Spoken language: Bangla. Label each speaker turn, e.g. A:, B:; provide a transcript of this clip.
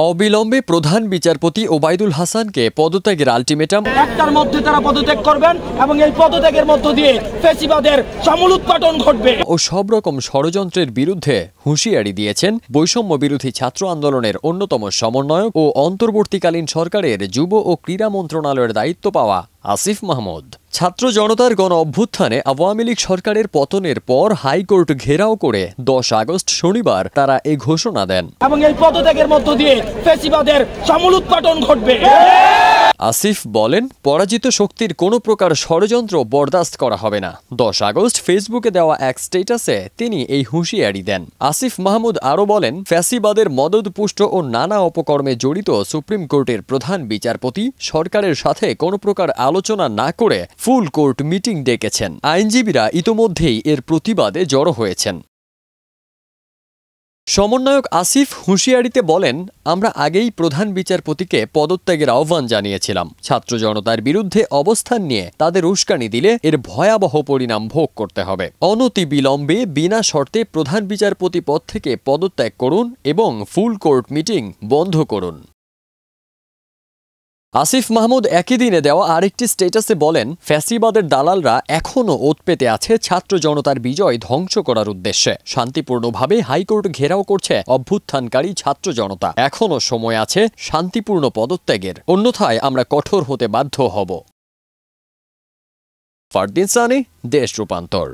A: অবিলম্বে প্রধান বিচারপতি ওবায়দুল হাসানকে পদত্যাগের আলটিমেটাম।
B: একটার মধ্যে তারা পদত্যাগ করবেন এবং এই পদত্যাগের মধ্য দিয়ে ফ্যাসিবাদের সমূল উৎপাটন ঘটবে
A: ও সব রকম ষড়যন্ত্রের বিরুদ্ধে হুঁশিয়ারি দিয়েছেন বৈষম্য বিরোধী ছাত্র আন্দোলনের অন্যতম সমন্বয়ক ও অন্তর্বর্তীকালীন সরকারের যুব ও ক্রীড়া মন্ত্রণালয়ের দায়িত্ব পাওয়া আসিফ মাহমুদ। ছাত্র জনতার গণ অভ্যুত্থানে আওয়ামী লীগ সরকারের পতনের পর হাইকোর্ট ঘেরাও করে 10 আগস্ট শনিবার তারা এই ঘোষণা দেন
B: এবং এই পদত্যাগের মধ্য দিয়ে ফ্যাসিবাদের সমূল উৎপাটন ঘটবে।
A: আসিফ বলেন, পরাজিত শক্তির কোনো প্রকার ষড়যন্ত্র বরদাস্ত করা হবে না। 10 আগস্ট ফেসবুকে দেওয়া এক স্ট্যাটাসে তিনি এই হুঁশিয়ারি দেন। আসিফ মাহমুদ আরও বলেন, ফ্যাসিবাদের মদদপুষ্ট ও নানা অপকর্মে জড়িত সুপ্রিম কোর্টের প্রধান বিচারপতি সরকারের সাথে কোনো প্রকার আলোচনা না করে ফুল কোর্ট মিটিং ডেকেছেন। আইনজীবীরা ইতোমধ্যেই এর প্রতিবাদে জড়ো হয়েছেন। সমন্বয়ক আসিফ হুঁশিয়ারিতে বলেন, আমরা আগেই প্রধান বিচারপতিকে পদত্যাগের আহ্বান জানিয়েছিলাম। ছাত্র জনতার বিরুদ্ধে অবস্থান নিয়ে তাদের উস্কানি দিলে এর ভয়াবহ পরিণাম ভোগ করতে হবে। অনতিবিলম্বে বিনা শর্তে প্রধান বিচারপতি পদ থেকে পদত্যাগ করুন এবং ফুল কোর্ট মিটিং বন্ধ করুন। আসিফ মাহমুদ একই দিনে দেওয়া আরেকটি স্ট্যাটাসে বলেন, ফ্যাসিবাদের দালালরা এখনও ওত পেতে আছে ছাত্র জনতার বিজয় ধ্বংস করার উদ্দেশ্যে। শান্তিপূর্ণভাবে হাইকোর্ট ঘেরাও করছে অভ্যুত্থানকারী ছাত্র জনতা। এখনও সময় আছে শান্তিপূর্ণ পদত্যাগের, অন্যথায় আমরা কঠোর হতে বাধ্য হব। ফারদিন সানি, দেশ রূপান্তর।